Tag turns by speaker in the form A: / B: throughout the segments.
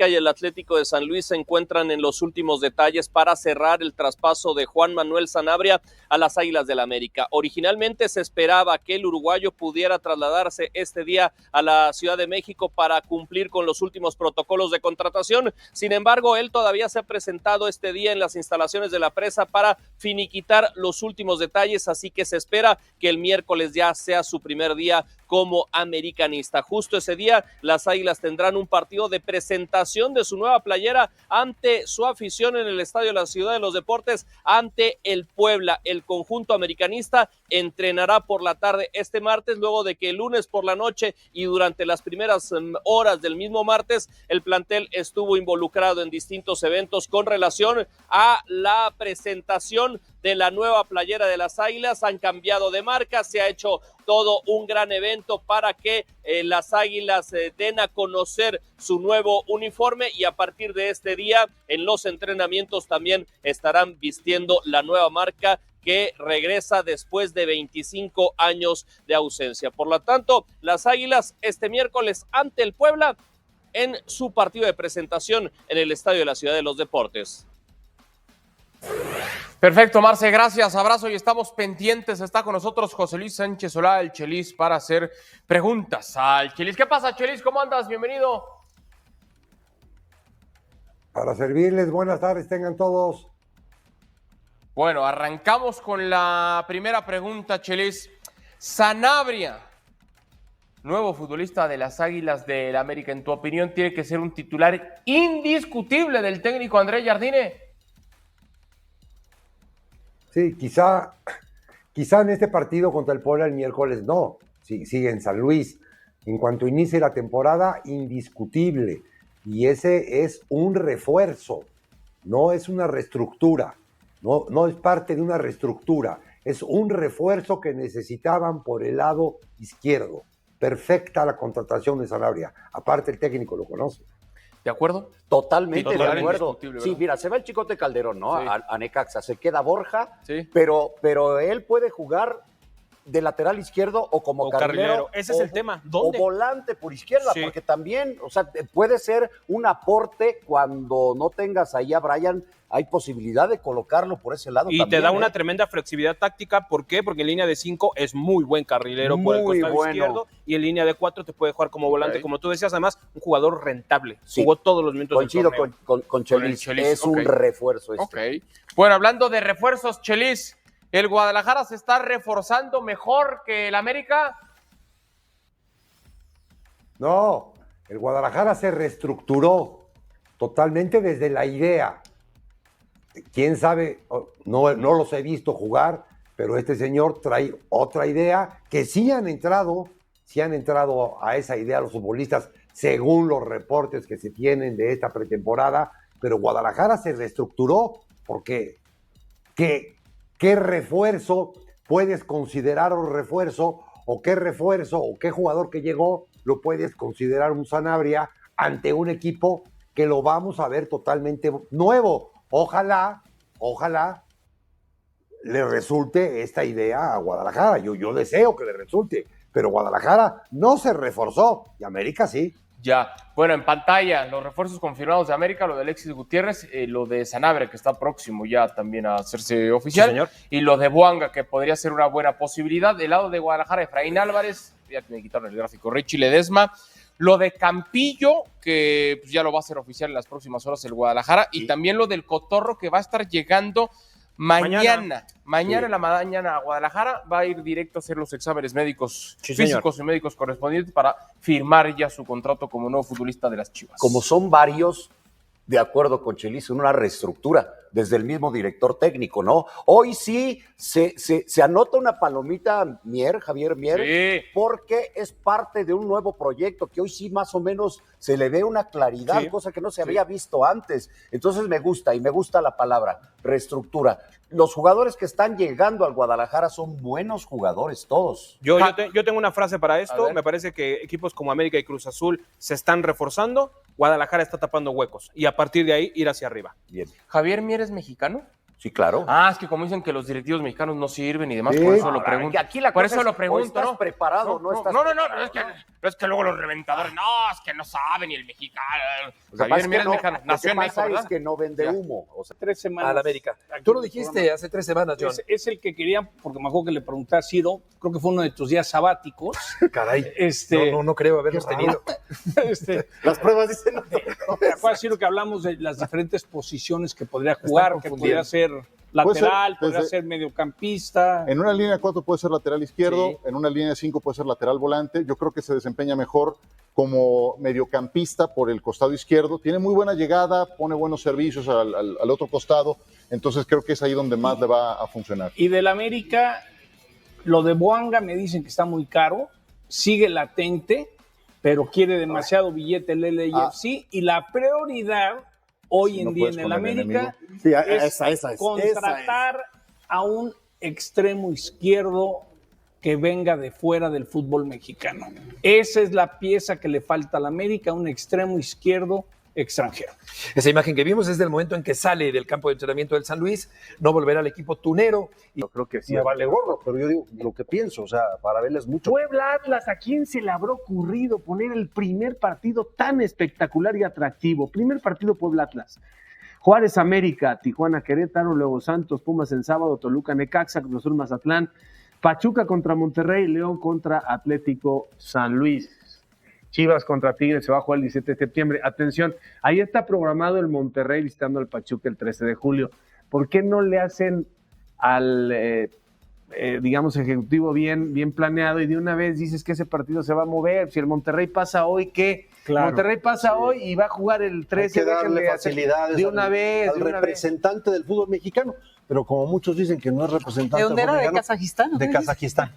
A: y el Atlético de San Luis se encuentran en los últimos detalles para cerrar el traspaso de Juan Manuel Sanabria a las Águilas del América. Originalmente se esperaba que el uruguayo pudiera trasladarse este día a la Ciudad de México para cumplir con los últimos protocolos de contratación. Sin embargo, él todavía se ha presentado este día en las instalaciones de la Presa para finiquitar los últimos detalles, así que se espera que el miércoles ya sea su primer día como americanista. Justo ese día, las Águilas tendrán un partido de presentación de su nueva playera ante su afición en el Estadio de la Ciudad de los Deportes, ante el Puebla. El conjunto americanista entrenará por la tarde este martes, luego de que el lunes por la noche y durante las primeras horas del mismo martes, el plantel estuvo involucrado en distintos eventos con relación a la presentación de la nueva playera de las Águilas. Han cambiado de marca, se ha hecho todo un gran evento para que las Águilas den a conocer su nuevo uniforme, y a partir de este día en los entrenamientos también estarán vistiendo la nueva marca que regresa después de 25 años de ausencia. Por lo tanto, las Águilas este miércoles ante el Puebla en su partido de presentación en el Estadio de la Ciudad de los Deportes.
B: Perfecto, Marce, gracias, abrazo y estamos pendientes. Está con nosotros José Luis Sánchez Solá, el Chelis, para hacer preguntas al Chelis. ¿Qué pasa, Chelis? ¿Cómo andas? Bienvenido.
C: Para servirles, buenas tardes, tengan todos.
B: Bueno, arrancamos con la primera pregunta, Chelis. Sanabria, nuevo futbolista de las Águilas del América, en tu opinión, ¿tiene que ser un titular indiscutible del técnico Andrés Jardine?
C: Sí, quizá en este partido contra el Puebla el miércoles no, sigue en San Luis. En cuanto inicie la temporada, indiscutible. Y ese es un refuerzo, no es una reestructura, no es parte de una reestructura, es un refuerzo que necesitaban por el lado izquierdo. Perfecta la contratación de Sanabria, aparte el técnico lo conoce.
B: ¿De acuerdo?
D: Totalmente de acuerdo. Sí, mira, se va el Chicote Calderón, ¿no? Sí. A Necaxa, se queda Borja, sí. pero él puede jugar de lateral izquierdo o como carrilero.
E: Ese es el tema. ¿Dónde?
D: O volante por izquierda,
E: sí.
D: Porque también, o sea, puede ser un aporte cuando no tengas ahí a Brian. Hay posibilidad de colocarlo por ese lado.
E: Y también, te da una tremenda flexibilidad táctica. ¿Por qué? Porque en línea de 5 es muy buen carrilero por el costado izquierdo, y en línea de 4 te puede jugar como volante, como tú decías. Además, un jugador rentable. Sí. Jugó todos los minutos del torneo.
D: Coincido con Chelis. Es un refuerzo este.
B: Okay. Bueno, hablando de refuerzos, Chelis, ¿el Guadalajara se está reforzando mejor que el América?
C: No, el Guadalajara se reestructuró totalmente desde la idea. Quién sabe, no los he visto jugar, pero este señor trae otra idea que sí han entrado a esa idea los futbolistas según los reportes que se tienen de esta pretemporada, pero Guadalajara se reestructuró porque ¿qué refuerzo puedes considerar un refuerzo o qué jugador que llegó lo puedes considerar un Sanabria ante un equipo que lo vamos a ver totalmente nuevo? Ojalá le resulte esta idea a Guadalajara. Yo deseo que le resulte, pero Guadalajara no se reforzó y América sí.
B: Ya, bueno, en pantalla, los refuerzos confirmados de América, lo de Alexis Gutiérrez, lo de Sanabria, que está próximo ya también a hacerse oficial, sí, señor. Y lo de Boanga, que podría ser una buena posibilidad. Del lado de Guadalajara, Efraín Álvarez, ya que me quitaron el gráfico, Richie Ledesma. Lo de Campillo, que pues ya lo va a hacer oficial en las próximas horas el Guadalajara, sí. Y también lo del Cotorro, que va a estar llegando mañana sí. En la mañana a Guadalajara, va a ir directo a hacer los exámenes médicos, sí, físicos señor. Y médicos correspondientes para firmar ya su contrato como nuevo futbolista de las Chivas.
D: Como son varios, de acuerdo con Chelis, una reestructura desde el mismo director técnico, ¿no? Hoy sí se anota una palomita Javier Mier, sí. Porque es parte de un nuevo proyecto que hoy sí más o menos se le ve una claridad, sí. Cosa que no se había visto antes. Entonces me gusta la palabra, reestructura. Los jugadores que están llegando al Guadalajara son buenos jugadores todos.
E: Yo tengo una frase para esto. Me parece que equipos como América y Cruz Azul se están reforzando. Guadalajara está tapando huecos y a partir de ahí ir hacia arriba.
D: Bien.
B: ¿Javier Mier es mexicano?
D: Sí, claro.
B: Es que como dicen que los directivos mexicanos no sirven y demás,
C: Sí.
B: por eso lo pregunto.
D: Aquí la
B: por
D: cosa
B: eso
D: es,
B: lo pregunto,
D: o estás preparado, no estás preparado,
B: es que luego los reventadores, es que no saben y el mexicano.
D: Lo que pasa es que nació en México, ¿verdad? Es que no vende humo. O sea,
E: 3 semanas.
F: Al América. Tú lo dijiste hace 3 semanas, John.
E: Es el que quería, porque me acuerdo que le pregunté a Ciro, creo que fue uno de tus días sabáticos.
F: Caray, no creo haberlos tenido.
D: las pruebas dicen...
E: Me acuerdo a Ciro que hablamos de las diferentes posiciones que podría jugar, que podría ser lateral, podría ser mediocampista.
G: En una línea 4 puede ser lateral izquierdo,
E: Sí.
G: en una línea 5 puede ser lateral volante. Yo creo que se desempeña mejor como mediocampista por el costado izquierdo. Tiene muy buena llegada, pone buenos servicios al otro costado. Entonces creo que es ahí donde más le va a funcionar.
E: Y del América, lo de Boanga me dicen que está muy caro, sigue latente, pero quiere demasiado billete el LAFC y la prioridad hoy en día en el América es contratar a un extremo izquierdo que venga de fuera del fútbol mexicano. Esa es la pieza que le falta al América, un extremo izquierdo extranjero.
F: Esa imagen que vimos es del momento en que sale del campo de entrenamiento del San Luis, no volverá al equipo tunero.
H: Yo creo que sí. Me vale gorro, pero yo digo lo que pienso, o sea, para verles mucho.
I: Puebla Atlas, ¿a quién se le habrá ocurrido poner el primer partido tan espectacular y atractivo? Primer partido Puebla Atlas. Juárez América, Tijuana Querétaro, luego Santos Pumas en sábado, Toluca Necaxa, Cruz Azul Mazatlán, Pachuca contra Monterrey, León contra Atlético San Luis. Chivas contra Tigres se va a jugar el 17 de septiembre. Atención, ahí está programado el Monterrey visitando al Pachuca el 13 de julio. ¿Por qué no le hacen al, digamos, ejecutivo bien planeado y de una vez dices que ese partido se va a mover? Si el Monterrey pasa hoy, ¿qué? Claro, Monterrey pasa hoy y va a jugar el 13.
H: Hay que darle facilidades
I: de una vez.
H: Al representante del fútbol mexicano. Pero como muchos dicen que no es representante.
J: ¿De dónde era? ¿De Kazajistán?
H: De Kazajistán.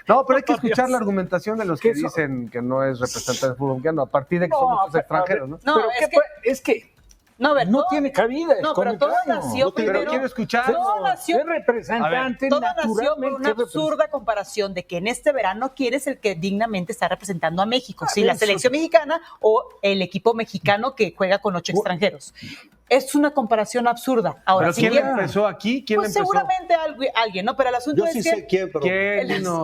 I: No, pero hay que escuchar la argumentación de los que dicen que no es representante del fútbol mexicano, a partir de que son muchos extranjeros, ¿no?
J: No,
E: pero
J: es que no tiene cabida.
E: No,
J: pero todo nació
I: primero. Pero quiero escuchar.
J: Todo nació por una absurda comparación de que en este verano quién es el que dignamente está representando a México, si la selección mexicana o el equipo mexicano que juega con 8 extranjeros. Es una comparación absurda. Ahora,
I: ¿pero quién empezó aquí? ¿Quién empezó?
J: Seguramente alguien, ¿no? Pero el asunto es que...
H: Yo sí sé quién, pero...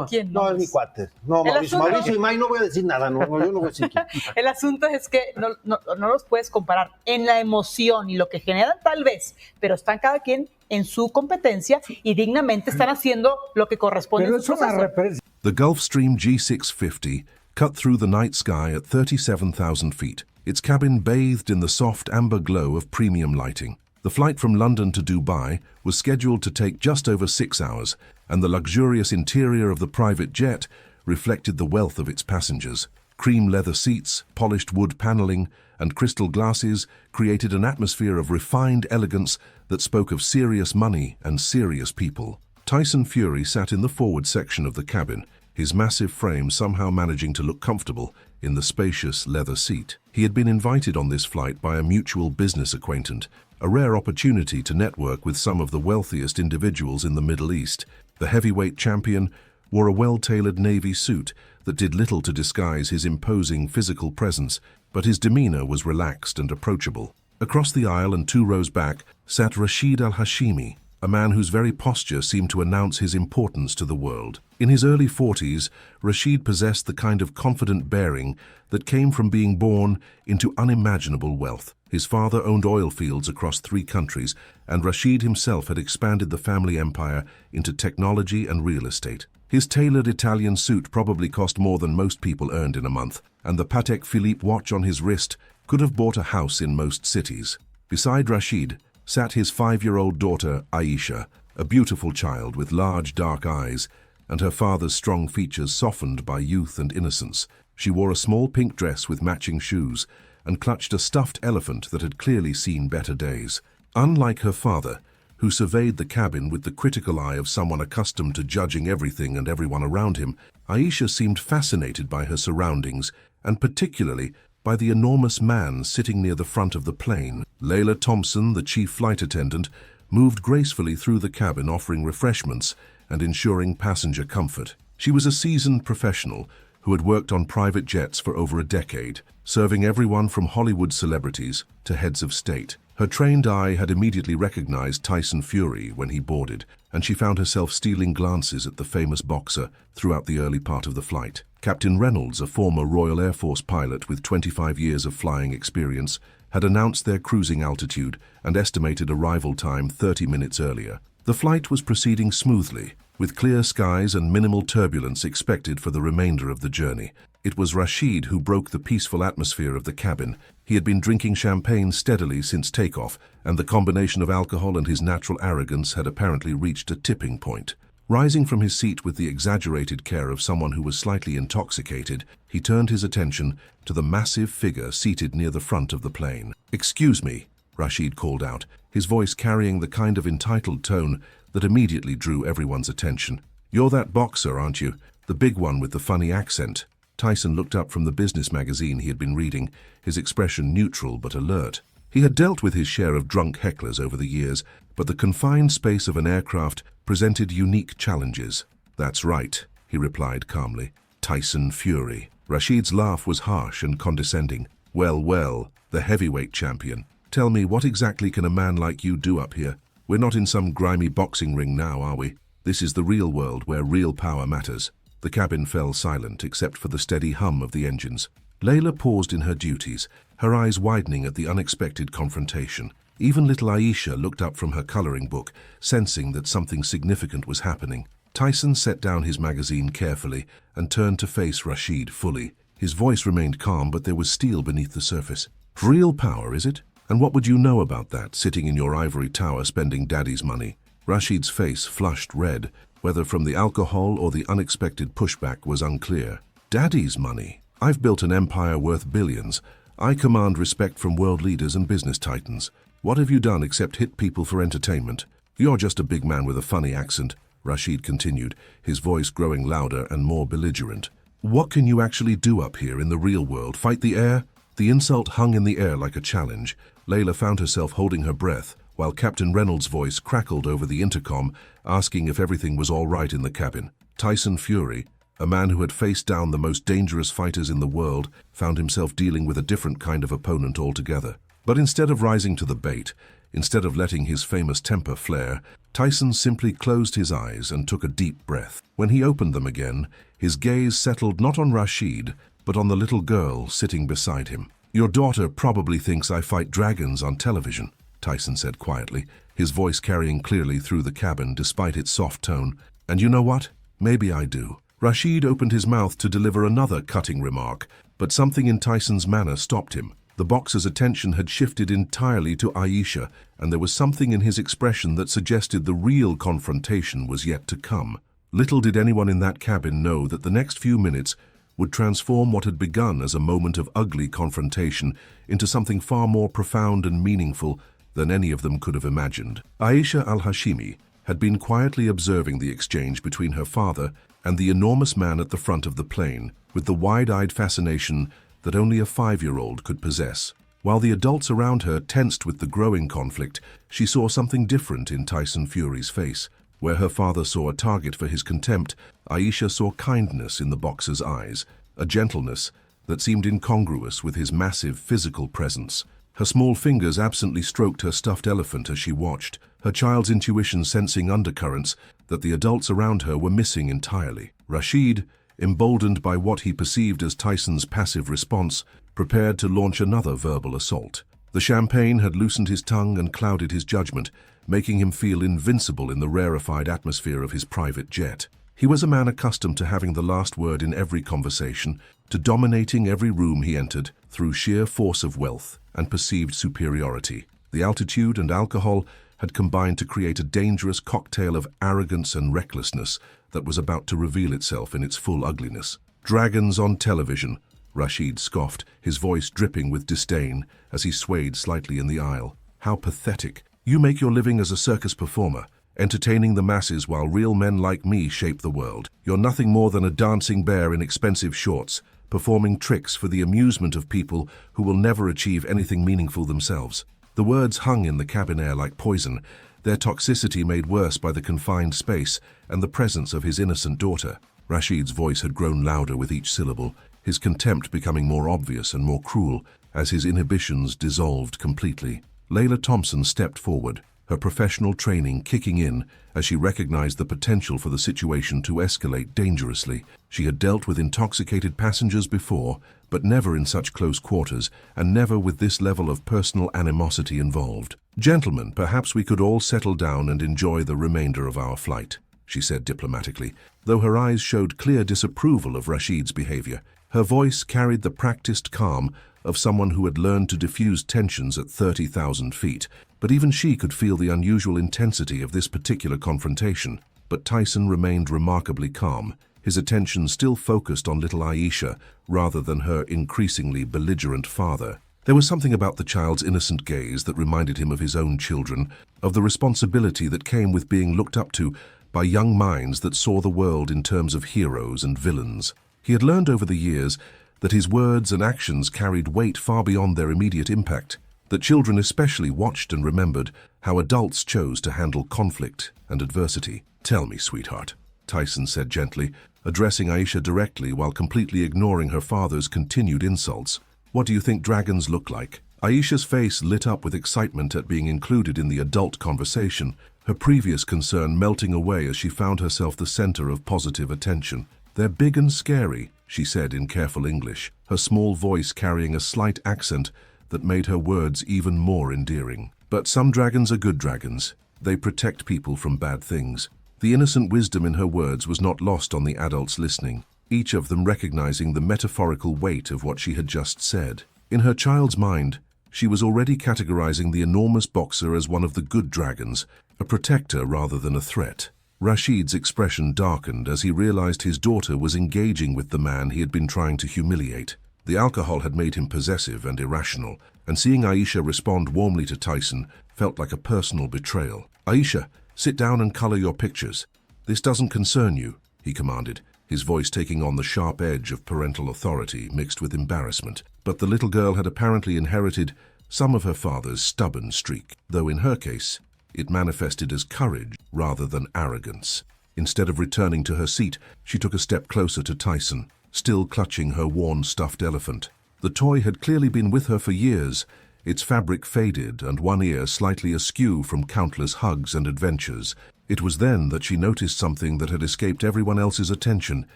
J: ¿Quién?
H: No, es mi cuate. No, Mauricio y May no voy a decir nada. No, yo no voy a decir quién.
J: El asunto es que no los puedes comparar en la emoción y lo que generan tal vez, pero están cada quien en su competencia y dignamente están haciendo lo que corresponde en su proceso.
K: The Gulfstream G650 cut through the night sky at 37,000 feet. Its cabin bathed in the soft amber glow of premium lighting. The flight from London to Dubai was scheduled to take just over 6 hours, and the luxurious interior of the private jet reflected the wealth of its passengers. Cream leather seats, polished wood paneling, and crystal glasses created an atmosphere of refined elegance that spoke of serious money and serious people. Tyson Fury sat in the forward section of the cabin, his massive frame somehow managing to look comfortable in the spacious leather seat. He had been invited on this flight by a mutual business acquaintance, a rare opportunity to network with some of the wealthiest individuals in the Middle East. The heavyweight champion wore a well-tailored navy suit that did little to disguise his imposing physical presence, but his demeanor was relaxed and approachable. Across the aisle and 2 rows back sat Rashid Al-Hashimi, a man whose very posture seemed to announce his importance to the world. In his early 40s, Rashid possessed the kind of confident bearing that came from being born into unimaginable wealth. His father owned oil fields across 3 countries, and Rashid himself had expanded the family empire into technology and real estate. His tailored Italian suit probably cost more than most people earned in a month, and the Patek Philippe watch on his wrist could have bought a house in most cities. Beside Rashid sat his 5-year-old daughter, Aisha, a beautiful child with large dark eyes, and her father's strong features softened by youth and innocence. She wore a small pink dress with matching shoes and clutched a stuffed elephant that had clearly seen better days. Unlike her father, who surveyed the cabin with the critical eye of someone accustomed to judging everything and everyone around him, Aisha seemed fascinated by her surroundings, and particularly by the enormous man sitting near the front of the plane. Layla Thompson, the chief flight attendant, moved gracefully through the cabin offering refreshments and ensuring passenger comfort. She was a seasoned professional who had worked on private jets for over a decade, serving everyone from Hollywood celebrities to heads of state. Her trained eye had immediately recognized Tyson Fury when he boarded, and she found herself stealing glances at the famous boxer throughout the early part of the flight. Captain Reynolds, a former Royal Air Force pilot with 25 years of flying experience, had announced their cruising altitude and estimated arrival time 30 minutes earlier. The flight was proceeding smoothly, with clear skies and minimal turbulence expected for the remainder of the journey. It was Rashid who broke the peaceful atmosphere of the cabin. He had been drinking champagne steadily since takeoff, and the combination of alcohol and his natural arrogance had apparently reached a tipping point. Rising from his seat with the exaggerated care of someone who was slightly intoxicated, he turned his attention to the massive figure seated near the front of the plane. "Excuse me," Rashid called out, his voice carrying the kind of entitled tone that immediately drew everyone's attention. "You're that boxer, aren't you? The big one with the funny accent." Tyson looked up from the business magazine he had been reading, his expression neutral but alert. He had dealt with his share of drunk hecklers over the years, but the confined space of an aircraft presented unique challenges. "That's right," he replied calmly. "Tyson Fury." Rashid's laugh was harsh and condescending. "Well, well, the heavyweight champion. Tell me, what exactly can a man like you do up here? We're not in some grimy boxing ring now, are we? This is the real world where real power matters." The cabin fell silent except for the steady hum of the engines. Layla paused in her duties, her eyes widening at the unexpected confrontation. Even little Aisha looked up from her coloring book, sensing that something significant was happening. Tyson set down his magazine carefully and turned to face Rashid fully. His voice remained calm, but there was steel beneath the surface. "Real power, is it? And what would you know about that, sitting in your ivory tower spending daddy's money?" Rashid's face flushed red, whether from the alcohol or the unexpected pushback was unclear. "Daddy's money? I've built an empire worth billions. I command respect from world leaders and business titans. What have you done except hit people for entertainment? You're just a big man with a funny accent," Rashid continued, his voice growing louder and more belligerent. "What can you actually do up here in the real world? Fight the air?" The insult hung in the air like a challenge. Layla found herself holding her breath, while Captain Reynolds' voice crackled over the intercom, asking if everything was all right in the cabin. Tyson Fury, a man who had faced down the most dangerous fighters in the world, found himself dealing with a different kind of opponent altogether. But instead of rising to the bait, instead of letting his famous temper flare, Tyson simply closed his eyes and took a deep breath. When he opened them again, his gaze settled not on Rashid, but on the little girl sitting beside him. "Your daughter probably thinks I fight dragons on television," Tyson said quietly, his voice carrying clearly through the cabin despite its soft tone. "And you know what? Maybe I do." Rashid opened his mouth to deliver another cutting remark, but something in Tyson's manner stopped him. The boxer's attention had shifted entirely to Aisha, and there was something in his expression that suggested the real confrontation was yet to come. Little did anyone in that cabin know that the next few minutes would transform what had begun as a moment of ugly confrontation into something far more profound and meaningful than any of them could have imagined. Aisha al-Hashimi had been quietly observing the exchange between her father and the enormous man at the front of the plane, with the wide-eyed fascination that only a 5-year-old could possess. While the adults around her tensed with the growing conflict, she saw something different in Tyson Fury's face. Where her father saw a target for his contempt, Aisha saw kindness in the boxer's eyes, a gentleness that seemed incongruous with his massive physical presence. Her small fingers absently stroked her stuffed elephant as she watched, her child's intuition sensing undercurrents that the adults around her were missing entirely. Rashid, emboldened by what he perceived as Tyson's passive response, prepared to launch another verbal assault. The champagne had loosened his tongue and clouded his judgment, making him feel invincible in the rarefied atmosphere of his private jet. He was a man accustomed to having the last word in every conversation, to dominating every room he entered through sheer force of wealth and perceived superiority. The altitude and alcohol had combined to create a dangerous cocktail of arrogance and recklessness that was about to reveal itself in its full ugliness. "Dragons on television," Rashid scoffed, his voice dripping with disdain as he swayed slightly in the aisle. "How pathetic. You make your living as a circus performer, entertaining the masses while real men like me shape the world. You're nothing more than a dancing bear in expensive shorts, performing tricks for the amusement of people who will never achieve anything meaningful themselves." The words hung in the cabin air like poison, their toxicity made worse by the confined space and the presence of his innocent daughter. Rashid's voice had grown louder with each syllable, his contempt becoming more obvious and more cruel as his inhibitions dissolved completely. Layla Thompson stepped forward, her professional training kicking in as she recognized the potential for the situation to escalate dangerously. She had dealt with intoxicated passengers before, but never in such close quarters, and never with this level of personal animosity involved. "Gentlemen, perhaps we could all settle down and enjoy the remainder of our flight," she said diplomatically, though her eyes showed clear disapproval of Rashid's behavior. Her voice carried the practiced calm of someone who had learned to diffuse tensions at 30,000 feet, but even she could feel the unusual intensity of this particular confrontation. But Tyson remained remarkably calm, his attention still focused on little Aisha rather than her increasingly belligerent father. There was something about the child's innocent gaze that reminded him of his own children, of the responsibility that came with being looked up to by young minds that saw the world in terms of heroes and villains. He had learned over the years that his words and actions carried weight far beyond their immediate impact, that children especially watched and remembered how adults chose to handle conflict and adversity. "Tell me, sweetheart," Tyson said gently, addressing Aisha directly while completely ignoring her father's continued insults. "What do you think dragons look like?" Aisha's face lit up with excitement at being included in the adult conversation, her previous concern melting away as she found herself the center of positive attention. "They're big and scary," she said in careful English, her small voice carrying a slight accent that made her words even more endearing. "But some dragons are good dragons. They protect people from bad things." The innocent wisdom in her words was not lost on the adults listening, each of them recognizing the metaphorical weight of what she had just said. In her child's mind, she was already categorizing the enormous boxer as one of the good dragons, a protector rather than a threat. Rashid's expression darkened as he realized his daughter was engaging with the man he had been trying to humiliate. The alcohol had made him possessive and irrational, and seeing Aisha respond warmly to Tyson felt like a personal betrayal. "Aisha, sit down and color your pictures. This doesn't concern you," he commanded, his voice taking on the sharp edge of parental authority mixed with embarrassment. But the little girl had apparently inherited some of her father's stubborn streak, though in her case, it manifested as courage rather than arrogance. Instead of returning to her seat, she took a step closer to Tyson, still clutching her worn stuffed elephant. The toy had clearly been with her for years, its fabric faded and one ear slightly askew from countless hugs and adventures. It was then that she noticed something that had escaped everyone else's attention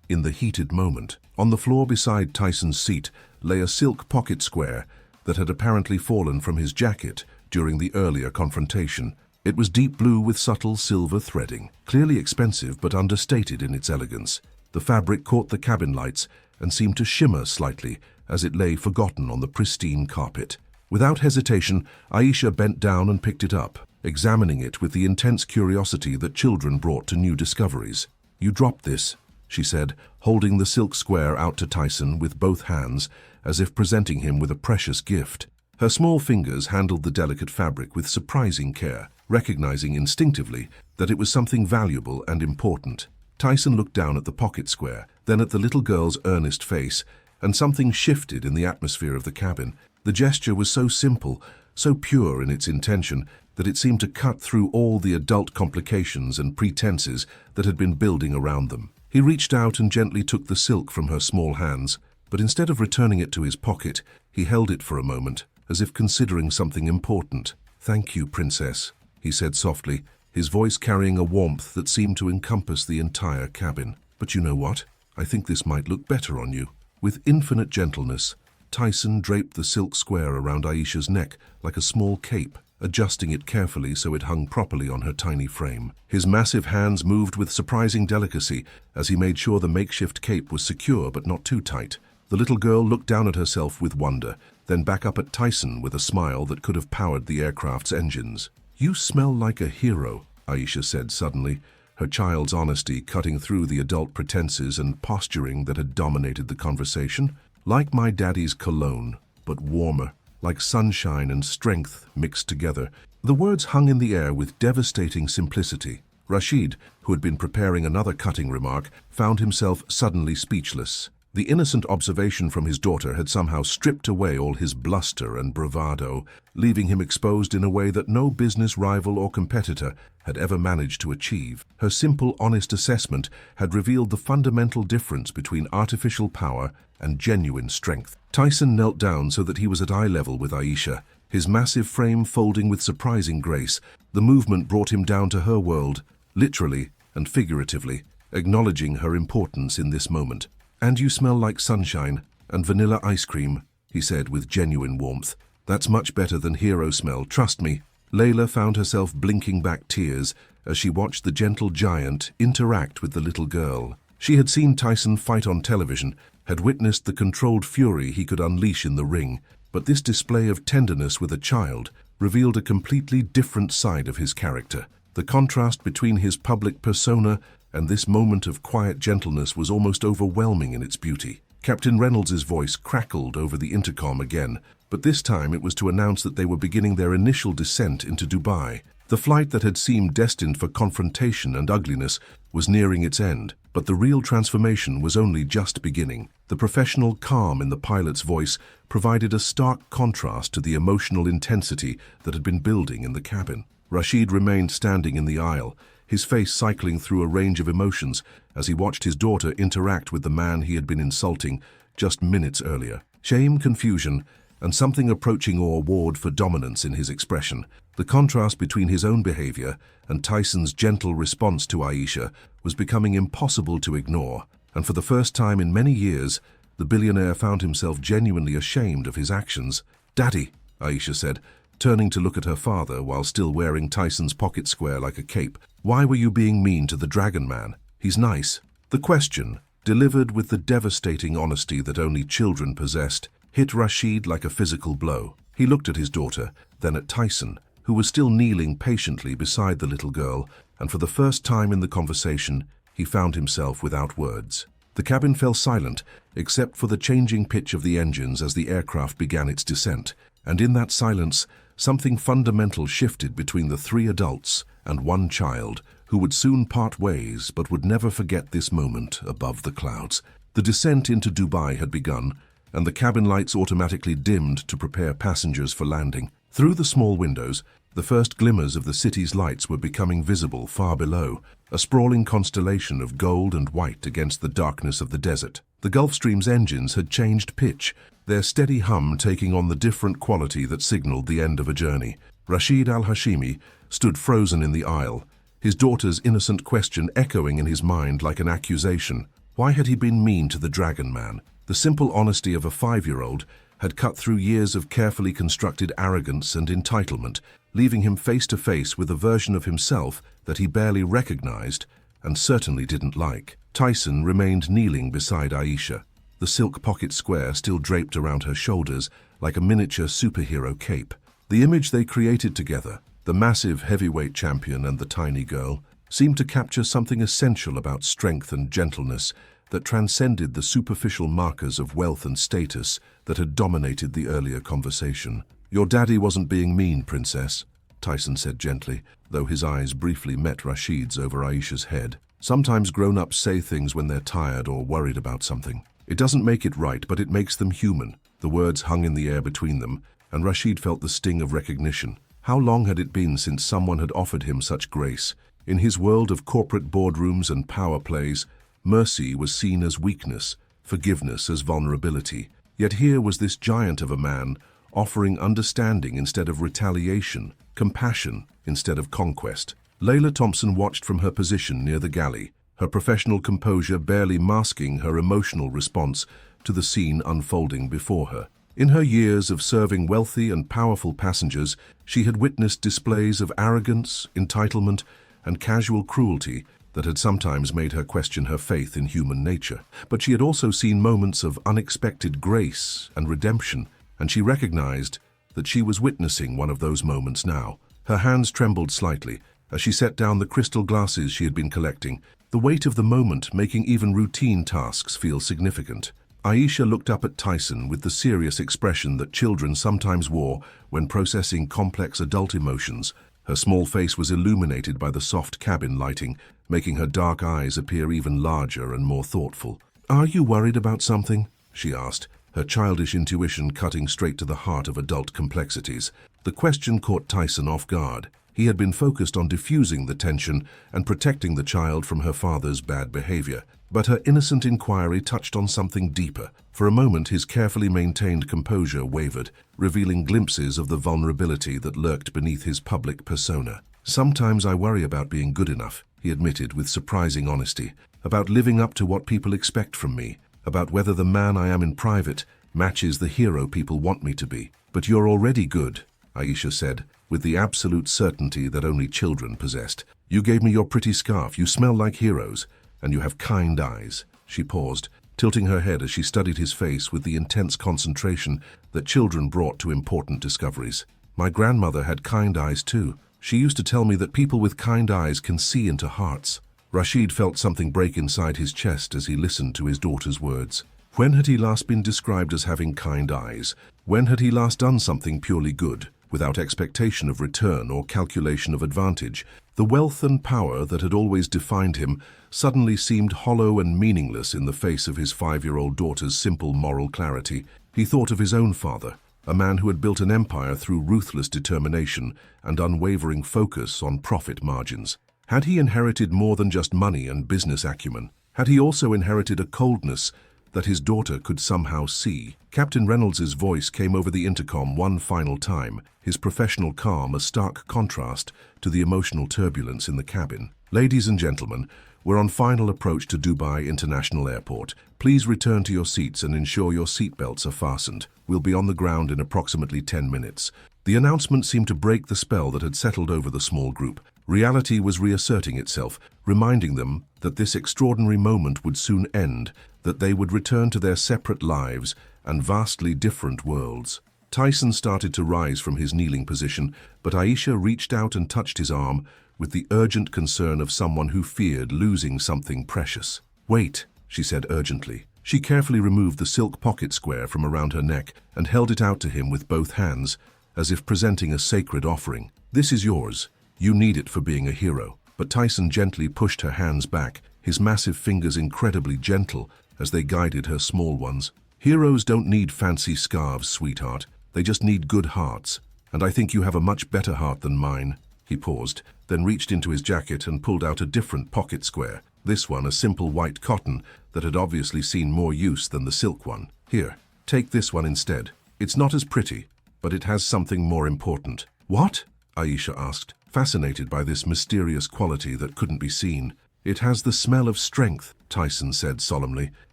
K: in the heated moment. On the floor beside Tyson's seat lay a silk pocket square that had apparently fallen from his jacket during the earlier confrontation. It was deep blue with subtle silver threading, clearly expensive but understated in its elegance. The fabric caught the cabin lights and seemed to shimmer slightly as it lay forgotten on the pristine carpet. Without hesitation, Aisha bent down and picked it up, examining it with the intense curiosity that children brought to new discoveries. "You dropped this," she said, holding the silk square out to Tyson with both hands, as if presenting him with a precious gift. Her small fingers handled the delicate fabric with surprising care, recognizing instinctively that it was something valuable and important. Tyson looked down at the pocket square, then at the little girl's earnest face, and something shifted in the atmosphere of the cabin. The gesture was so simple, so pure in its intention, that it seemed to cut through all the adult complications and pretenses that had been building around them. He reached out and gently took the silk from her small hands, but instead of returning it to his pocket, he held it for a moment, as if considering something important. "Thank you, Princess," he said softly, his voice carrying a warmth that seemed to encompass the entire cabin. "But you know what? I think this might look better on you." With infinite gentleness, Tyson draped the silk square around Aisha's neck like a small cape, adjusting it carefully so it hung properly on her tiny frame. His massive hands moved with surprising delicacy as he made sure the makeshift cape was secure but not too tight. The little girl looked down at herself with wonder, then back up at Tyson with a smile that could have powered the aircraft's engines. "You smell like a hero," Aisha said suddenly, her child's honesty cutting through the adult pretenses and posturing that had dominated the conversation. "Like my daddy's cologne, but warmer, like sunshine and strength mixed together." The words hung in the air with devastating simplicity. Rashid, who had been preparing another cutting remark, found himself suddenly speechless. The innocent observation from his daughter had somehow stripped away all his bluster and bravado, leaving him exposed in a way that no business rival or competitor had ever managed to achieve. Her simple, honest assessment had revealed the fundamental difference between artificial power and genuine strength. Tyson knelt down so that he was at eye level with Aisha, his massive frame folding with surprising grace. The movement brought him down to her world, literally and figuratively, acknowledging her importance in this moment. "And you smell like sunshine and vanilla ice cream," he said with genuine warmth. "That's much better than hero smell, trust me." Layla found herself blinking back tears as she watched the gentle giant interact with the little girl. She had seen Tyson fight on television, had witnessed the controlled fury he could unleash in the ring, but this display of tenderness with a child revealed a completely different side of his character. The contrast between his public persona and this moment of quiet gentleness was almost overwhelming in its beauty. Captain Reynolds' voice crackled over the intercom again, but this time it was to announce that they were beginning their initial descent into Dubai. The flight that had seemed destined for confrontation and ugliness was nearing its end, but the real transformation was only just beginning. The professional calm in the pilot's voice provided a stark contrast to the emotional intensity that had been building in the cabin. Rashid remained standing in the aisle, his face cycling through a range of emotions as he watched his daughter interact with the man he had been insulting just minutes earlier. Shame, confusion, and something approaching awe warred for dominance in his expression. The contrast between his own behavior and Tyson's gentle response to Aisha was becoming impossible to ignore, and for the first time in many years, the billionaire found himself genuinely ashamed of his actions. "Daddy," Aisha said, turning to look at her father while still wearing Tyson's pocket square like a cape. "Why were you being mean to the Dragon Man? He's nice." The question, delivered with the devastating honesty that only children possessed, hit Rashid like a physical blow. He looked at his daughter, then at Tyson, who was still kneeling patiently beside the little girl, and for the first time in the conversation, he found himself without words. The cabin fell silent, except for the changing pitch of the engines as the aircraft began its descent, and in that silence, something fundamental shifted between the three adults and one child, who would soon part ways but would never forget this moment above the clouds. The descent into Dubai had begun, and the cabin lights automatically dimmed to prepare passengers for landing. Through the small windows, the first glimmers of the city's lights were becoming visible far below, a sprawling constellation of gold and white against the darkness of the desert. The Gulfstream's engines had changed pitch, their steady hum taking on the different quality that signaled the end of a journey. Rashid al-Hashimi stood frozen in the aisle, his daughter's innocent question echoing in his mind like an accusation. Why had he been mean to the Dragon Man? The simple honesty of a 5-year-old had cut through years of carefully constructed arrogance and entitlement, leaving him face to face with a version of himself that he barely recognized and certainly didn't like. Tyson remained kneeling beside Aisha, the silk pocket square still draped around her shoulders like a miniature superhero cape. The image they created together, the massive heavyweight champion and the tiny girl, seemed to capture something essential about strength and gentleness that transcended the superficial markers of wealth and status that had dominated the earlier conversation. "Your daddy wasn't being mean, Princess," Tyson said gently, though his eyes briefly met Rashid's over Aisha's head. "Sometimes grown-ups say things when they're tired or worried about something. It doesn't make it right, but it makes them human." The words hung in the air between them, and Rashid felt the sting of recognition. How long had it been since someone had offered him such grace? In his world of corporate boardrooms and power plays, mercy was seen as weakness, forgiveness as vulnerability. Yet here was this giant of a man offering understanding instead of retaliation, compassion instead of conquest. Layla Thompson watched from her position near the galley, her professional composure barely masking her emotional response to the scene unfolding before her. In her years of serving wealthy and powerful passengers, she had witnessed displays of arrogance, entitlement, and casual cruelty that had sometimes made her question her faith in human nature. But she had also seen moments of unexpected grace and redemption, and she recognized that she was witnessing one of those moments now. Her hands trembled slightly as she set down the crystal glasses she had been collecting, the weight of the moment making even routine tasks feel significant. Aisha looked up at Tyson with the serious expression that children sometimes wore when processing complex adult emotions. Her small face was illuminated by the soft cabin lighting, making her dark eyes appear even larger and more thoughtful. "Are you worried about something?" she asked, her childish intuition cutting straight to the heart of adult complexities. The question caught Tyson off guard. He had been focused on diffusing the tension and protecting the child from her father's bad behavior. But her innocent inquiry touched on something deeper. For a moment, his carefully maintained composure wavered, revealing glimpses of the vulnerability that lurked beneath his public persona. "Sometimes I worry about being good enough," he admitted with surprising honesty, "about living up to what people expect from me, about whether the man I am in private matches the hero people want me to be." "But you're already good," Aisha said, with the absolute certainty that only children possessed. "You gave me your pretty scarf, you smell like heroes, and you have kind eyes." She paused, tilting her head as she studied his face with the intense concentration that children brought to important discoveries. "My grandmother had kind eyes too. She used to tell me that people with kind eyes can see into hearts." Rashid felt something break inside his chest as he listened to his daughter's words. When had he last been described as having kind eyes? When had he last done something purely good, without expectation of return or calculation of advantage? The wealth and power that had always defined him suddenly seemed hollow and meaningless in the face of his 5-year-old daughter's simple moral clarity. He thought of his own father, a man who had built an empire through ruthless determination and unwavering focus on profit margins. Had he inherited more than just money and business acumen? Had he also inherited a coldness that his daughter could somehow see? Captain Reynolds's voice came over the intercom one final time, his professional calm a stark contrast to the emotional turbulence in the cabin. "Ladies and gentlemen, we're on final approach to Dubai International Airport. Please return to your seats and ensure your seatbelts are fastened. We'll be on the ground in approximately 10 minutes. The announcement seemed to break the spell that had settled over the small group. Reality was reasserting itself, reminding them that this extraordinary moment would soon end, that they would return to their separate lives and vastly different worlds. Tyson started to rise from his kneeling position, but Aisha reached out and touched his arm with the urgent concern of someone who feared losing something precious. "Wait," she said urgently. She carefully removed the silk pocket square from around her neck and held it out to him with both hands, as if presenting a sacred offering. "This is yours. You need it for being a hero." But Tyson gently pushed her hands back, his massive fingers incredibly gentle as they guided her small ones. "Heroes don't need fancy scarves, sweetheart. They just need good hearts. And I think you have a much better heart than mine." He paused, then reached into his jacket and pulled out a different pocket square. This one a simple white cotton that had obviously seen more use than the silk one. "Here, take this one instead. It's not as pretty, but it has something more important." "What?" Aisha asked, fascinated by this mysterious quality that couldn't be seen. "It has the smell of strength," Tyson said solemnly,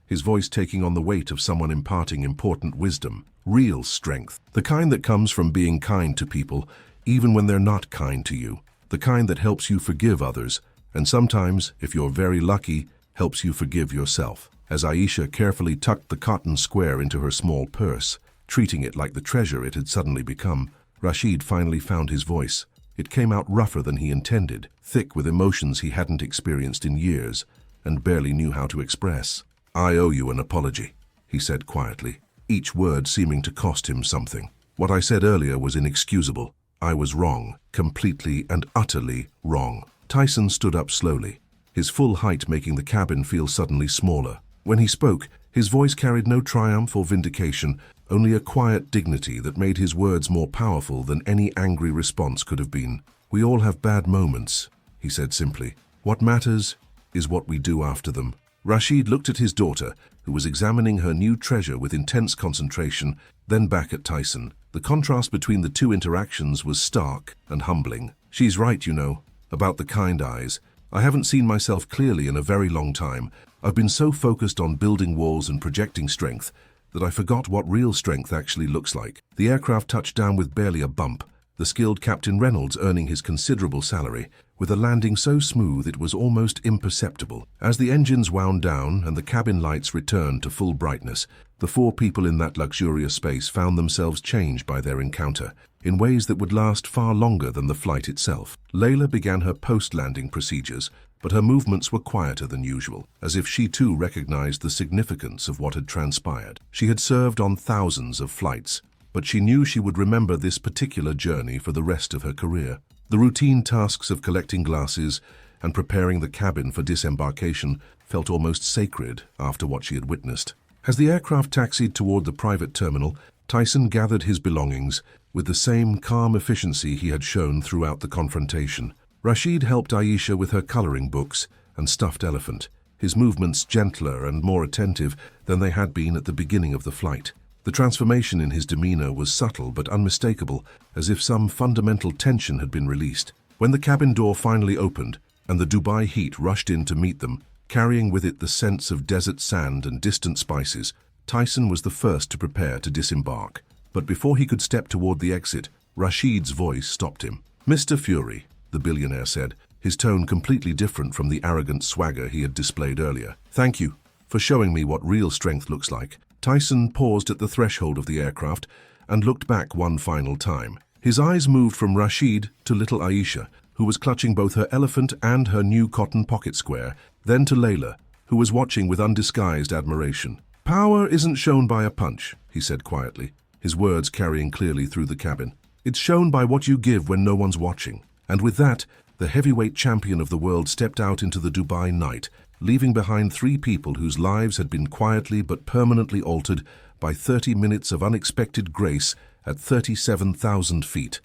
K: his voice taking on the weight of someone imparting important wisdom. "Real strength. The kind that comes from being kind to people, even when they're not kind to you. The kind that helps you forgive others, and sometimes, if you're very lucky, helps you forgive yourself." As Aisha carefully tucked the cotton square into her small purse, treating it like the treasure it had suddenly become, Rashid finally found his voice. It came out rougher than he intended, thick with emotions he hadn't experienced in years and barely knew how to express. "I owe you an apology," he said quietly, each word seeming to cost him something. "What I said earlier was inexcusable. I was wrong, completely and utterly wrong." Tyson stood up slowly, his full height making the cabin feel suddenly smaller. When he spoke, his voice carried no triumph or vindication, only a quiet dignity that made his words more powerful than any angry response could have been. "We all have bad moments," he said simply. "What matters is what we do after them." Rashid looked at his daughter, who was examining her new treasure with intense concentration, then back at Tyson. The contrast between the two interactions was stark and humbling. "She's right, you know, about the kind eyes. I haven't seen myself clearly in a very long time. I've been so focused on building walls and projecting strength that I forgot what real strength actually looks like." The aircraft touched down with barely a bump, the skilled Captain Reynolds earning his considerable salary, with a landing so smooth it was almost imperceptible. As the engines wound down and the cabin lights returned to full brightness, the 4 people in that luxurious space found themselves changed by their encounter, in ways that would last far longer than the flight itself. Layla began her post-landing procedures, but her movements were quieter than usual, as if she too recognized the significance of what had transpired. She had served on thousands of flights, but she knew she would remember this particular journey for the rest of her career. The routine tasks of collecting glasses and preparing the cabin for disembarkation felt almost sacred after what she had witnessed. As the aircraft taxied toward the private terminal, Tyson gathered his belongings with the same calm efficiency he had shown throughout the confrontation. Rashid helped Aisha with her coloring books and stuffed elephant, his movements gentler and more attentive than they had been at the beginning of the flight. The transformation in his demeanor was subtle but unmistakable, as if some fundamental tension had been released. When the cabin door finally opened and the Dubai heat rushed in to meet them, carrying with it the sense of desert sand and distant spices, Tyson was the first to prepare to disembark. But before he could step toward the exit, Rashid's voice stopped him. "Mr. Fury," the billionaire said, his tone completely different from the arrogant swagger he had displayed earlier. "Thank you for showing me what real strength looks like." Tyson paused at the threshold of the aircraft and looked back one final time. His eyes moved from Rashid to little Aisha, who was clutching both her elephant and her new cotton pocket square, then to Layla, who was watching with undisguised admiration. "Power isn't shown by a punch," he said quietly, his words carrying clearly through the cabin. "It's shown by what you give when no one's watching." And with that, the heavyweight champion of the world stepped out into the Dubai night, leaving behind 3 people whose lives had been quietly but permanently altered by 30 minutes of unexpected grace at 37,000 feet.